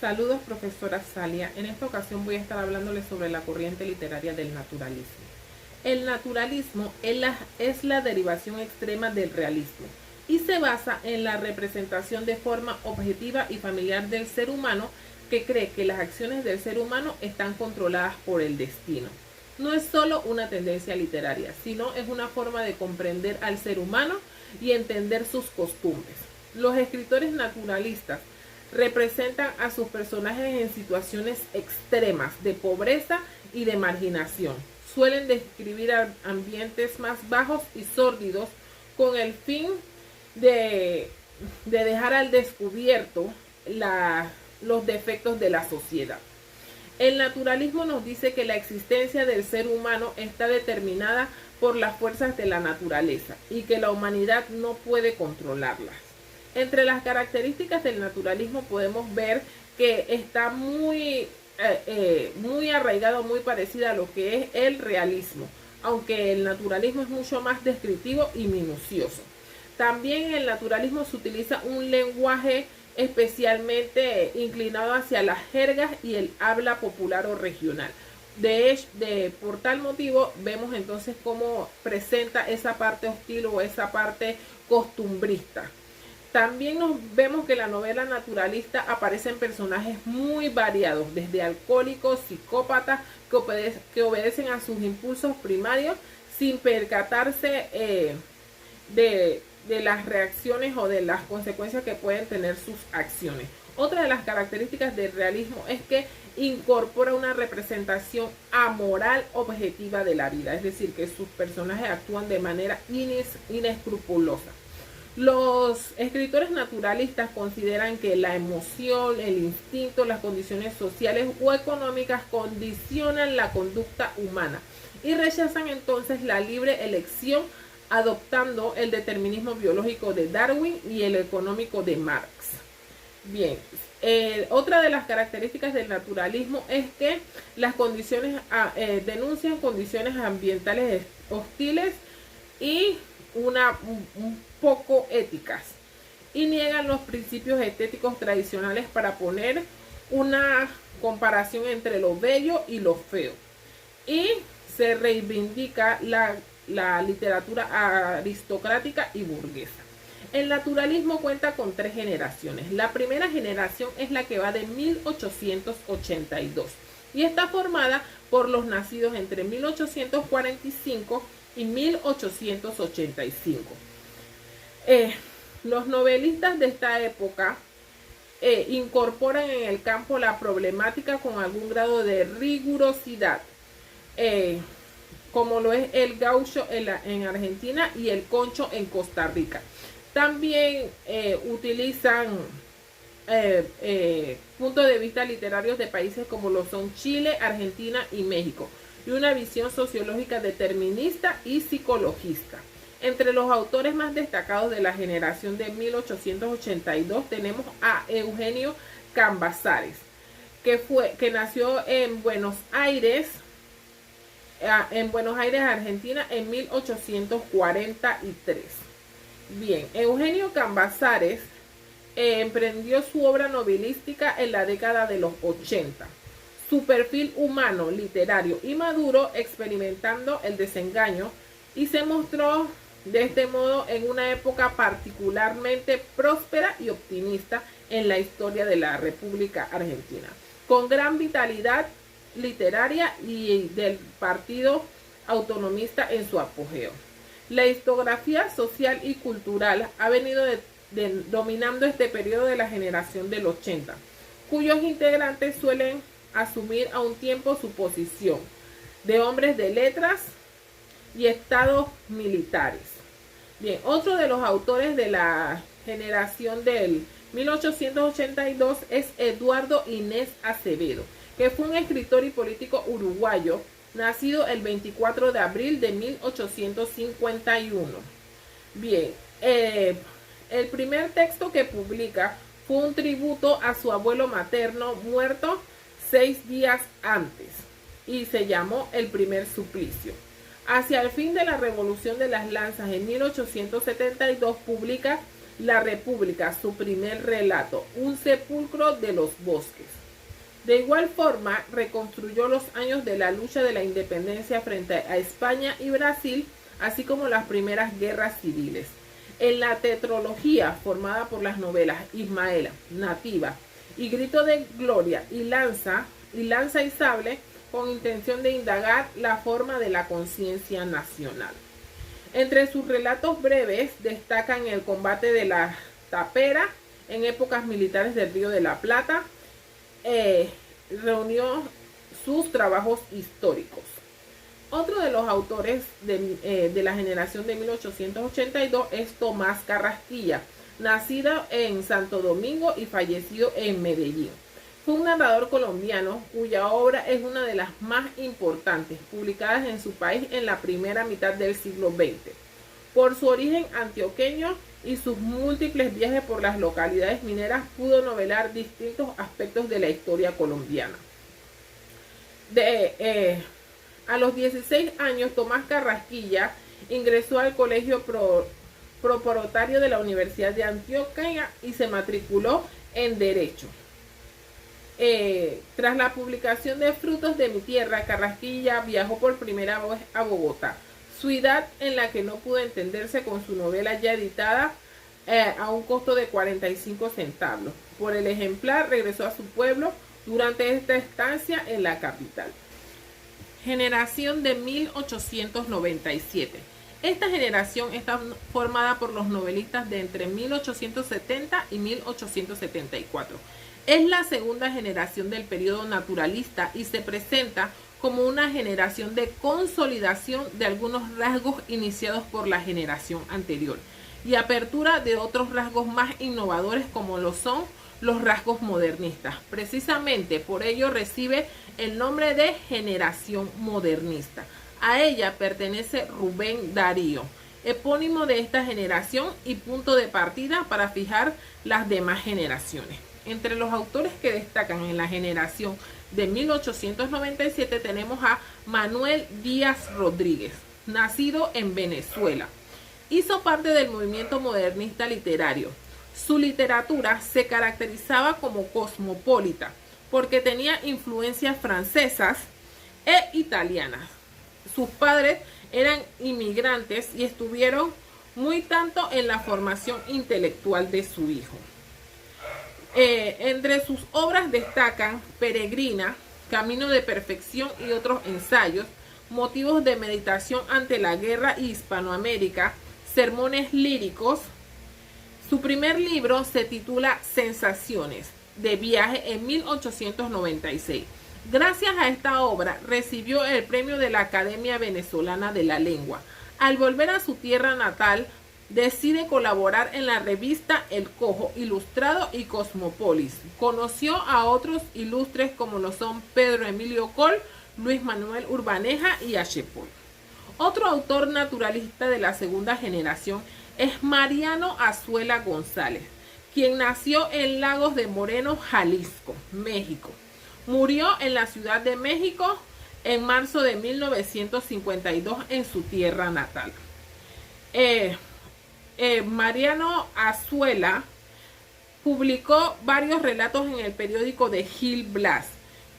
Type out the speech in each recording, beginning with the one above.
Saludos, profesora Salia. En esta ocasión voy a estar hablándoles sobre la corriente literaria del naturalismo. El naturalismo es la derivación extrema del realismo y se basa en la representación de forma objetiva y familiar del ser humano, que cree que las acciones del ser humano están controladas por el destino. No es solo una tendencia literaria, sino es una forma de comprender al ser humano y entender sus costumbres. Los escritores naturalistas representan a sus personajes en situaciones extremas de pobreza y de marginación. Suelen describir ambientes más bajos y sórdidos con el fin de dejar al descubierto los defectos de la sociedad. El naturalismo nos dice que la existencia del ser humano está determinada por las fuerzas de la naturaleza y que la humanidad no puede controlarlas. Entre las características del naturalismo podemos ver que está muy arraigado, muy parecida a lo que es el realismo, aunque el naturalismo es mucho más descriptivo y minucioso. También en el naturalismo se utiliza un lenguaje especialmente inclinado hacia las jergas y el habla popular o regional. Por tal motivo vemos entonces cómo presenta esa parte hostil o esa parte costumbrista. También vemos que en la novela naturalista aparecen personajes muy variados, desde alcohólicos, psicópatas, que obedecen a sus impulsos primarios sin percatarse de las reacciones o de las consecuencias que pueden tener sus acciones. Otra de las características del realismo es que incorpora una representación amoral objetiva de la vida, es decir, que sus personajes actúan de manera inescrupulosa. Los escritores naturalistas consideran que la emoción, el instinto, las condiciones sociales o económicas condicionan la conducta humana y rechazan entonces la libre elección, adoptando el determinismo biológico de Darwin y el económico de Marx. Bien, otra de las características del naturalismo es que las condiciones denuncian condiciones ambientales hostiles y un poco éticas, y niegan los principios estéticos tradicionales para poner una comparación entre lo bello y lo feo, y se reivindica la literatura aristocrática y burguesa. El naturalismo cuenta con 3 generaciones. La primera generación es la que va de 1882 y está formada por los nacidos entre 1845 y 1885. Los novelistas de esta época incorporan en el campo la problemática con algún grado de rigurosidad, como lo es el gaucho en Argentina y el concho en Costa Rica. También utilizan puntos de vista literarios de países como lo son Chile, Argentina y México, y una visión sociológica determinista y psicologista. Entre los autores más destacados de la generación de 1882 tenemos a Eugenio Cambasares, que nació en Buenos Aires, Argentina, en 1843. Bien, Eugenio Cambasares emprendió su obra novelística en la década de los 80. Su perfil humano, literario y maduro, experimentando el desengaño, y se mostró de este modo en una época particularmente próspera y optimista en la historia de la República Argentina, con gran vitalidad literaria y del partido autonomista en su apogeo. La historiografía social y cultural ha venido dominando este periodo de la generación del 80, cuyos integrantes suelen asumir a un tiempo su posición de hombres de letras y estados militares. Bien, otro de los autores de la generación del 1882 es Eduardo Inés Acevedo, que fue un escritor y político uruguayo, nacido el 24 de abril de 1851. Bien, el primer texto que publica fue un tributo a su abuelo materno, muerto 6 días antes, y se llamó El primer suplicio. Hacia el fin de la Revolución de las Lanzas, en 1872, publica La República, su primer relato, Un sepulcro de los bosques. De igual forma, reconstruyó los años de la lucha de la independencia frente a España y Brasil, así como las primeras guerras civiles. En la tetralogía, formada por las novelas Ismaela, Nativa y Grito de Gloria y Lanza y Sable, con intención de indagar la forma de la conciencia nacional. Entre sus relatos breves destacan el combate de la Tapera en épocas militares del Río de la Plata. Reunió sus trabajos históricos. Otro de los autores de la generación de 1882 es Tomás Carrasquilla, nacido en Santo Domingo y fallecido en Medellín. Fue un narrador colombiano cuya obra es una de las más importantes publicadas en su país en la primera mitad del siglo XX. Por su origen antioqueño y sus múltiples viajes por las localidades mineras, pudo novelar distintos aspectos de la historia colombiana. A los 16 años, Tomás Carrasquilla ingresó al colegio preparatorio de la Universidad de Antioquia y se matriculó en Derecho. Tras la publicación de Frutos de mi tierra, Carrasquilla viajó por primera vez a Bogotá, ciudad en la que no pudo entenderse con su novela ya editada a un costo de 45 centavos. Por el ejemplar regresó a su pueblo durante esta estancia en la capital. Generación de 1897. Esta generación está formada por los novelistas de entre 1870 y 1874. Es la segunda generación del periodo naturalista y se presenta como una generación de consolidación de algunos rasgos iniciados por la generación anterior y apertura de otros rasgos más innovadores como lo son los rasgos modernistas. Precisamente por ello recibe el nombre de generación modernista. A ella pertenece Rubén Darío, epónimo de esta generación y punto de partida para fijar las demás generaciones. Entre los autores que destacan en la generación de 1897 tenemos a Manuel Díaz Rodríguez, nacido en Venezuela. Hizo parte del movimiento modernista literario. Su literatura se caracterizaba como cosmopolita porque tenía influencias francesas e italianas. Sus padres eran inmigrantes y estuvieron muy tanto en la formación intelectual de su hijo. Entre sus obras destacan Peregrina, Camino de Perfección y otros ensayos, Motivos de meditación ante la guerra y Hispanoamérica, Sermones líricos. Su primer libro se titula Sensaciones de viaje en 1896. Gracias a esta obra recibió el premio de la Academia Venezolana de la Lengua. Al volver a su tierra natal, decide colaborar en la revista El Cojo Ilustrado y Cosmópolis. Conoció a otros ilustres como lo son Pedro Emilio Coll, Luis Manuel Urbaneja y Achepol. Otro autor naturalista de la segunda generación es Mariano Azuela González, quien nació en Lagos de Moreno, Jalisco, México. Murió en la Ciudad de México en marzo de 1952 en su tierra natal. Mariano Azuela publicó varios relatos en el periódico de Gil Blas,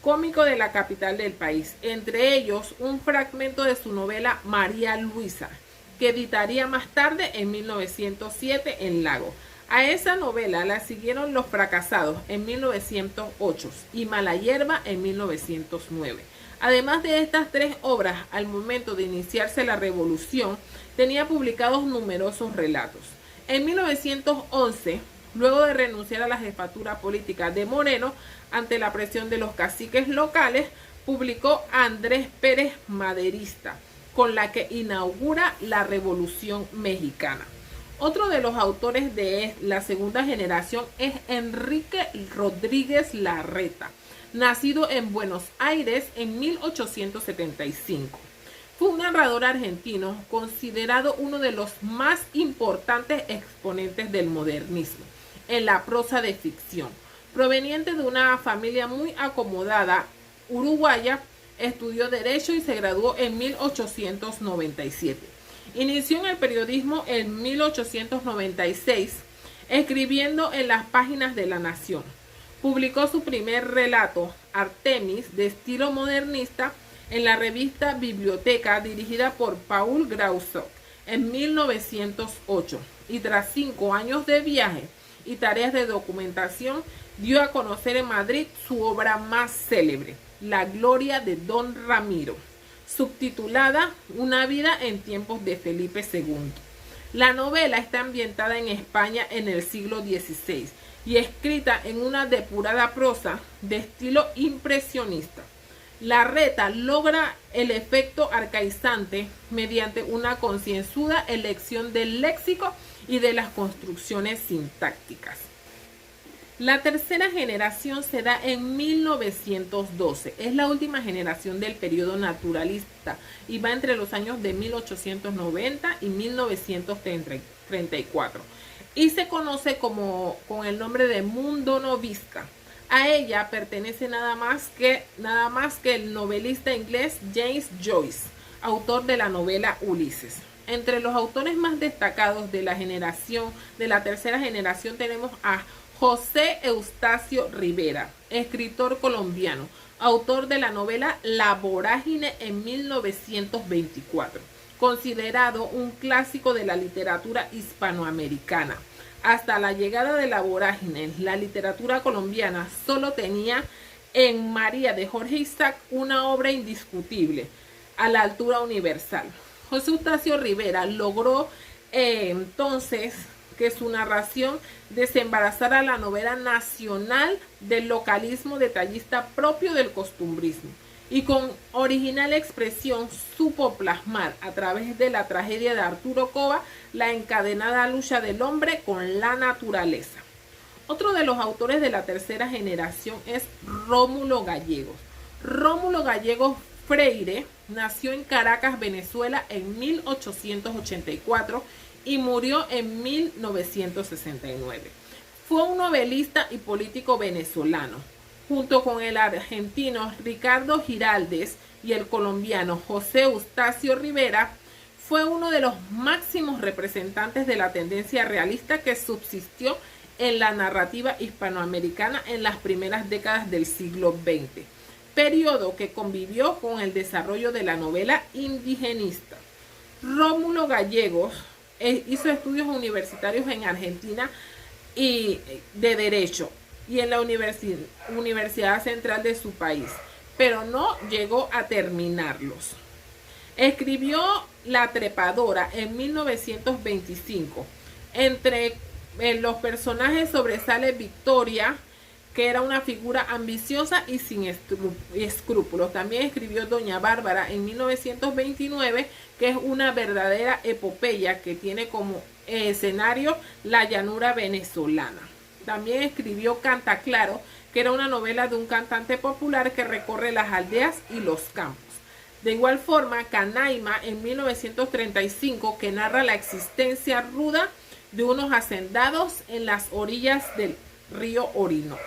cómico de la capital del país, entre ellos un fragmento de su novela María Luisa, que editaría más tarde en 1907 en Lago. A esa novela la siguieron Los Fracasados en 1908 y Mala Hierba en 1909. Además de estas tres obras, al momento de iniciarse la revolución, tenía publicados numerosos relatos. En 1911, luego de renunciar a la jefatura política de Moreno, ante la presión de los caciques locales, publicó Andrés Pérez Maderista, con la que inaugura la Revolución Mexicana. Otro de los autores de la segunda generación es Enrique Rodríguez Larreta, nacido en Buenos Aires en 1875. Fue un narrador argentino considerado uno de los más importantes exponentes del modernismo en la prosa de ficción. Proveniente de una familia muy acomodada uruguaya, estudió Derecho y se graduó en 1897. Inició en el periodismo en 1896 escribiendo en las páginas de La Nación. Publicó su primer relato, Artemis, de estilo modernista, en la revista Biblioteca, dirigida por Paul Gauzoc, en 1908. Y tras 5 años de viaje y tareas de documentación, dio a conocer en Madrid su obra más célebre, La Gloria de Don Ramiro, subtitulada Una vida en tiempos de Felipe II. La novela está ambientada en España en el siglo XVI y escrita en una depurada prosa de estilo impresionista. Larreta logra el efecto arcaizante mediante una concienzuda elección del léxico y de las construcciones sintácticas. La tercera generación se da en 1912. Es la última generación del periodo naturalista y va entre los años de 1890 y 1934. Y se conoce con el nombre de Mundo Novista. A ella pertenece nada más que el novelista inglés James Joyce, autor de la novela Ulises. Entre los autores más destacados de la tercera generación tenemos a José Eustacio Rivera, escritor colombiano, autor de la novela La Vorágine en 1924, considerado un clásico de la literatura hispanoamericana. Hasta la llegada de La Vorágine, la literatura colombiana solo tenía en María de Jorge Isaac una obra indiscutible, a la altura universal. José Eustacio Rivera logró entonces que su narración desembarazara la novela nacional del localismo detallista propio del costumbrismo, y con original expresión supo plasmar a través de la tragedia de Arturo Cova la encadenada lucha del hombre con la naturaleza. Otro de los autores de la tercera generación es Rómulo Gallegos. Rómulo Gallegos Freire nació en Caracas, Venezuela, en 1884 y murió en 1969. Fue un novelista y político venezolano. Junto con el argentino Ricardo Giraldes y el colombiano José Eustacio Rivera, fue uno de los máximos representantes de la tendencia realista que subsistió en la narrativa hispanoamericana en las primeras décadas del siglo XX, periodo que convivió con el desarrollo de la novela indigenista. Rómulo Gallegos hizo estudios universitarios en Argentina y de Derecho y en la Universidad Central de su país, pero no llegó a terminarlos. Escribió La Trepadora en 1925. Entre los personajes sobresale Victoria, que era una figura ambiciosa y sin escrúpulos. También escribió Doña Bárbara en 1929, que es una verdadera epopeya que tiene como escenario la llanura venezolana. También escribió Canta Claro, que era una novela de un cantante popular que recorre las aldeas y los campos. De igual forma, Canaima en 1935, que narra la existencia ruda de unos hacendados en las orillas del río Orinoco.